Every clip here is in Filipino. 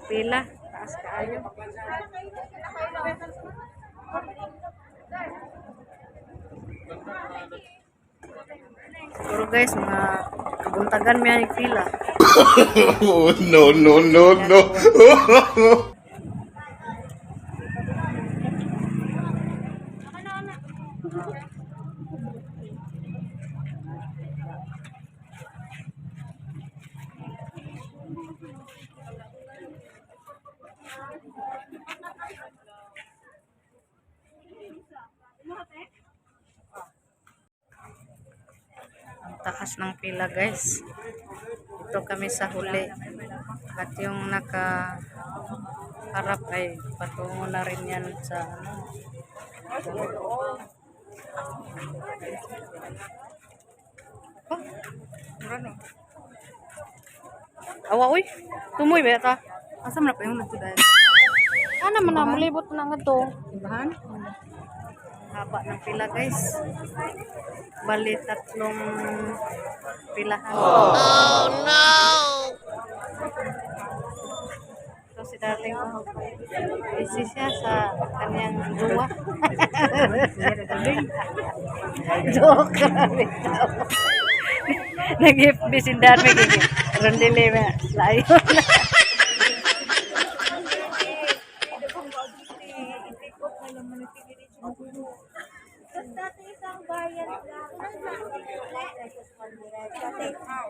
pila. Taas kaayo. Siguro guys, mga kabuntagan may pila. Oh, no, no, no, no. Ang taas ng pila guys. Ito kami sa huli. At yung nakaharap ay patungo na rin yan sa ano. Oh, ano? Awa uy, tumoy ba ta? Asa man pa yung nagtuday? Ano man na mulibot na nga to. Ibahan? Haba ng pila guys. Bali tatlong pilahan. Oh, no. So si dating busy siya sa kanyang jowa. Joke kami tao. Nag-FB si Dami. Rondile na. Layo na. Dati isang bayan lang.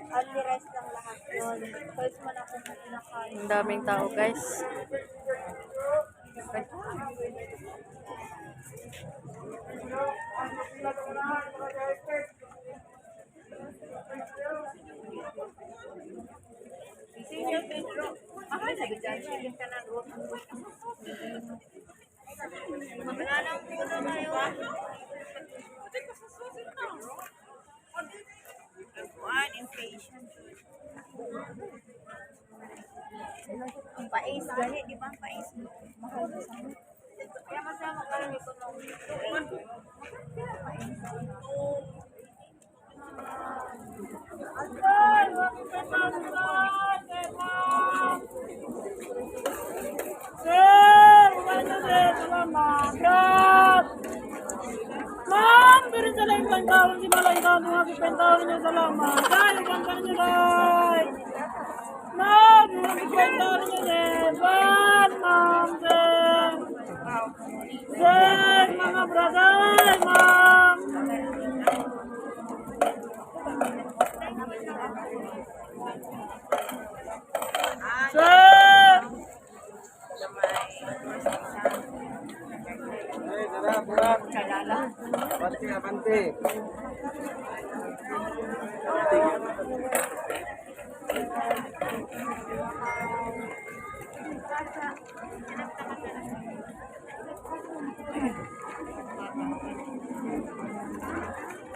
Only rice lang lahat yun. First mo na kung pinakain. Ang daming tao guys. Ang pais, gani, di ba? Ang pais. Mahal na sa mga. Kaya masama ka lang ito ng Ma'am, pero sa lang isang taon, si Malay ka, mga kipentawin niya sa lama. Dahil ang kanya guys. Ma'am, mga kipentawin niya, Zen. Ma'am, Zen. Zen, mga brother, ma'am. Zen.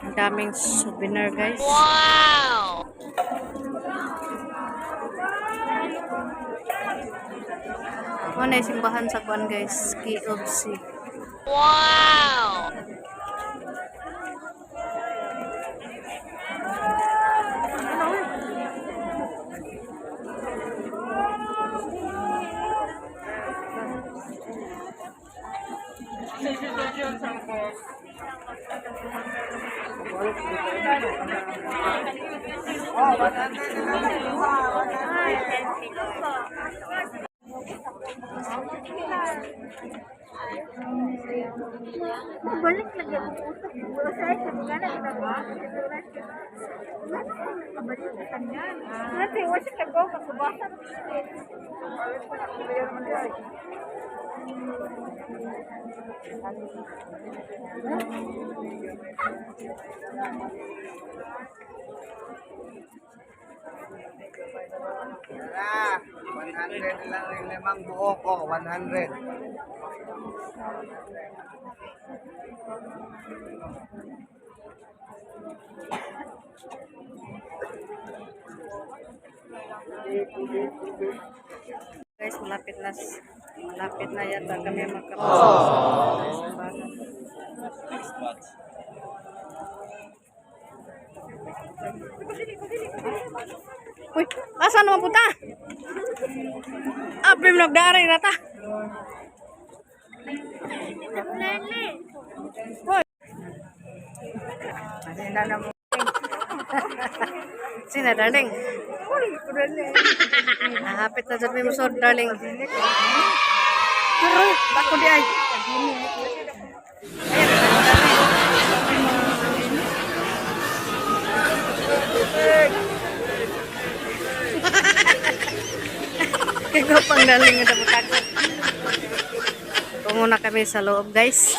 Ang daming souvenir guys. Wow. Ano yung simbahan sa kuan guys? KFC. Wow. balik lagi ang usap. Saya sebenarnya kita bahas. Kabalik sa kanya. Nanti, wala siya kagawa kasubasa. Ah, 100 lang yung limang buo ko, 100. Guys, malapit na yata kami magkapasok sa simbahan. Uy, asan naman punta? Abim nagdaray rata. Hoy. Masina na mo. Sina darling. Hapit na dyan mo sod darling. Pero bako di ay. Ikaw pang daling na butak. Muna kami sa loob, guys.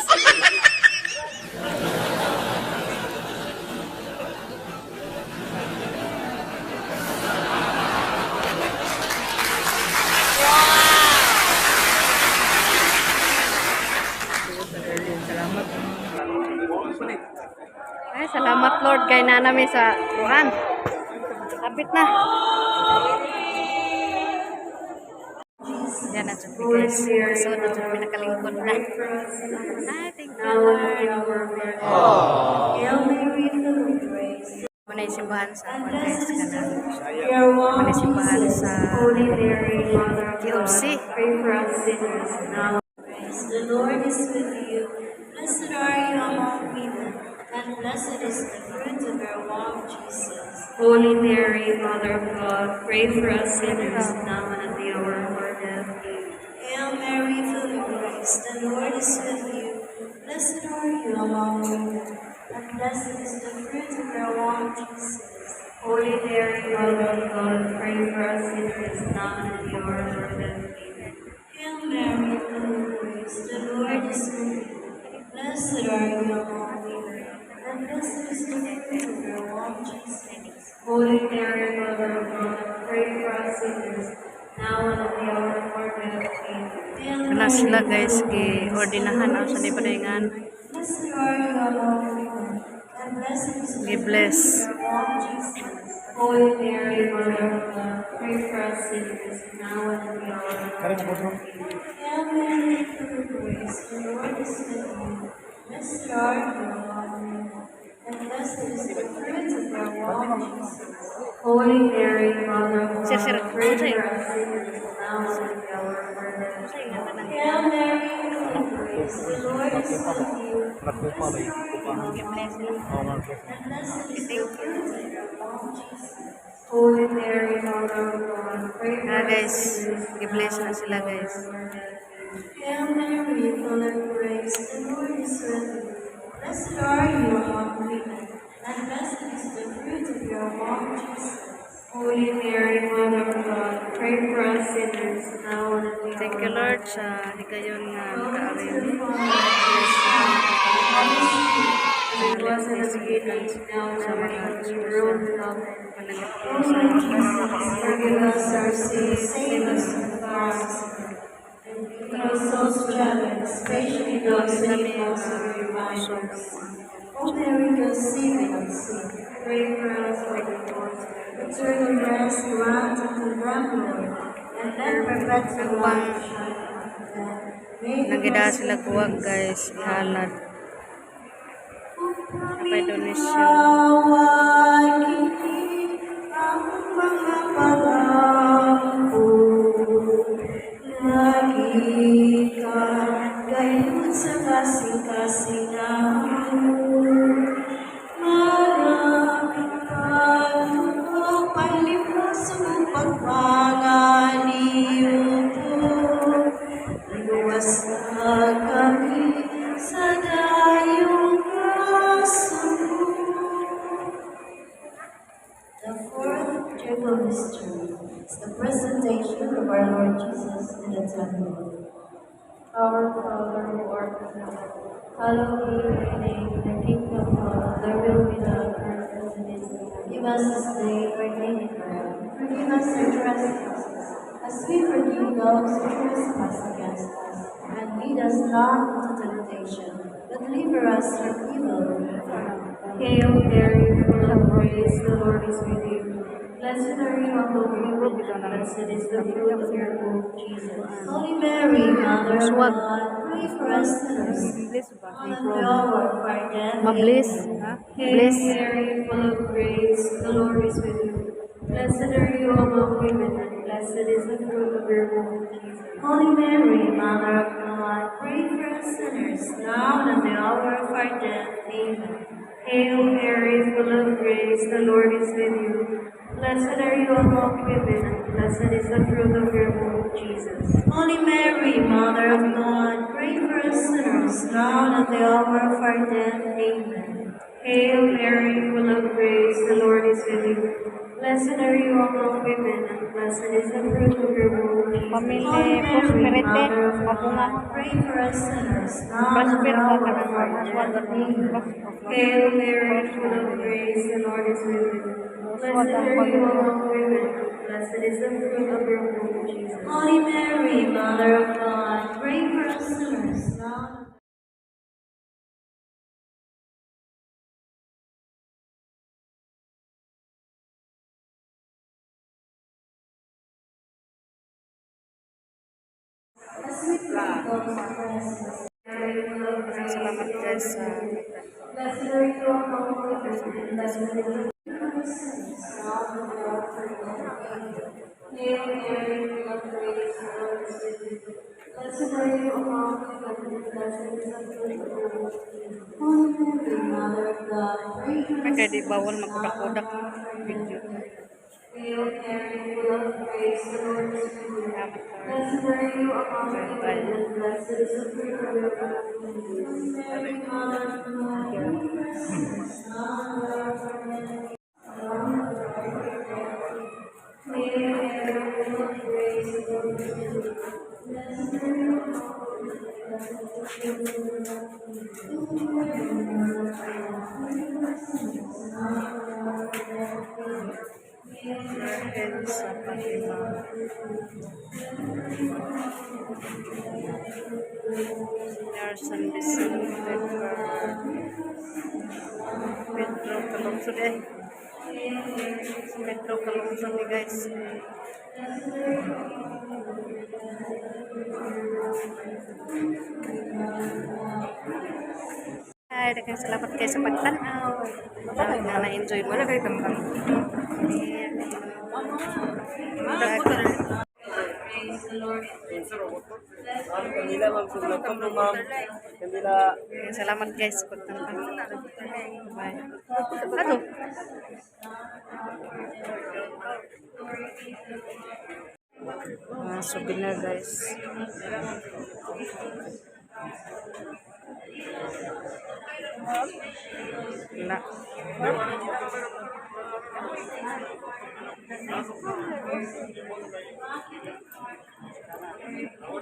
Ay, salamat Lord kay nanami sa Quran. Kapit na. Yan na dyan guys. So, na dyan may nakalingkod na. Ah, thank you Lord. Muna yung simbahan sa ako guys. Muna yung simbahan sa QC. The Lord is with you. Blessed are you among women, and blessed is the fruit of your womb, Jesus. Holy Mary, Mother of God, pray for us sinners now and at the hour of our death. Hail Mary, full of grace, the Lord is with you. Blessed are you among women, and blessed is the fruit of your womb, Jesus. Holy Mary, Mother of God, pray for us sinners now and at the hour of our death. Hail Mary, full of grace, the Lord is with you. Blessed are you among women, and blessed is the fruit of your womb, Jesus. Holy Mary, Mother of God, pray for us sinners now and at the hour of our death. Amen. Kana sila guys, gi-ordinahan ako sa liparingan. Blessed are you among women, and blessed is the Gi-bless. fruit of your womb, Jesus. Holy Mary, Mother of God, pray for us sinners now and at the hour of our death. Hail Mary, full of grace, the Lord is with you. Blessed are you among women, and blessed is the fruit of your womb, Jesus. Holy Mary, Mother of God, Sir, sir, pray sir. for us sinners now and at the hour of our death. Hail Mary, full of grace, the Lord is with you. Blessed are you among women, and blessed is the fruit of your womb, Jesus. Holy Mary, Mother of God, pray for Ah us guys, sinners gi-bless na sila guys. Hail Mary, full of grace, the Lord is with you. Blessed are you among women, and blessed is the fruit of your womb, Jesus. Holy Mary, Mother of God, pray for us sinners now and at the Thank hour you of our Lord death. sa hikayon nga Glory to nakaawin. the Father, It was in the beginning, now and Sa ever, mga and the world without end. forgive us our sins, save us from the fires. And lead our souls to heaven, especially those who need most of your reminders. O Mary, the Savior of sin, Pray for us, Holy Lord. return the rest, grant unto them, Lord, and let perpetual life shine upon them. May the Nagida blessed sila kuwag guys, ihalad. Kapay donation. Tawagin ang mga pangako. Lagi ka gayon sa kasing-kasingaw. Marami kang palibas sa pagpangaliw ko. Luwas na kami sa dayong The fourth triple mystery is the presentation of our Lord Jesus in the temple. Our Father who art in heaven, hallowed be thy name. Thy kingdom come, thy will be done on earth as it is in heaven. Give us this day our daily bread. Forgive us our trespasses, as we forgive those who trespass against us. And lead us not into temptation, but deliver us from evil. Hail Mary, full of grace, the Lord is with you. Blessed are you among women, and blessed is the fruit of your womb, Jesus. Holy Mary, Mother of God, pray for us sinners, now and the hour of our death. Ma-bless. Ha? Hail Bless. Mary, full of grace, the Lord is with you. Blessed are you among women, and blessed is the fruit of your womb, Jesus. Holy Mary, Mother of God, pray for us sinners, now and at the hour of our death. Amen. Hail Mary, full of grace, the Lord is with you. Blessed are you among women, and blessed is the fruit of your womb, Jesus. Holy Mary, Mother of God, pray for us sinners, now and at the hour of our death. Amen. Hail Mary, full of grace, the Lord is with you. Blessed are you among women, and blessed is the fruit of your womb, Jesus. Pamili Holy Mary, prosperity, Mother of mabunga. God, pray for us sinners, now and at the Prosper ka hour ka of ng our muswag death. at Amen. Hail Mary, full of grace, the Lord is with you. Blessed are you among women, and blessed is the fruit of your womb, Jesus. Holy Mary, Mother of God, pray for us sinners, now. Salamat guys sa Blessed are you among women, and blessed is the fruit of Hail Mary, full of grace, the Lord is with you. Blessed are you among women, and blessed is the fruit of your womb. Holy Mary, Mother of God, pray for may us kaya di bawal sinners, now and magkudak-kudak at our video. death. Hail Mary, full of grace, the Lord is with you. Salamat Lord. Blessed are you among Bye women, bye. and blessed is the fruit of your womb. Holy Mary, Mother of God, pray for us sinners, now and at our death. Hail Mary, full of grace, the Lord is with you. Blessed are you among women, and blessed is the fruit of your womb. Holy Mary, Mother of God, pray for us sinners, now and at our death. Amen. Hail Mary, Dahil full sa of grace, the Fatima. Lord is with you. Blessed are you among women, and blessed is the fruit of your womb, Jesus. Nurse and Vicente for Pedro Calungsod eh. Pedro Calungsod ni guys. Ay, daghang salamat kayo sa pagtanaw. Na na-enjoy mo na kayo tambang. Kanila ma'am, sumulong po ma'am. Kanila. Salamat guys sa pagtanaw. Bye. Ato. Souvenir guys. Wala.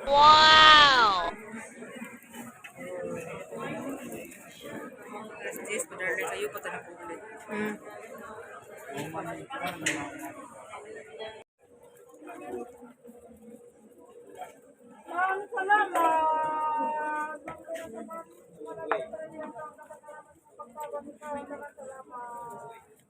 Wow! Hmm. Maraming salamat. Maraming salamat. Maraming salamat.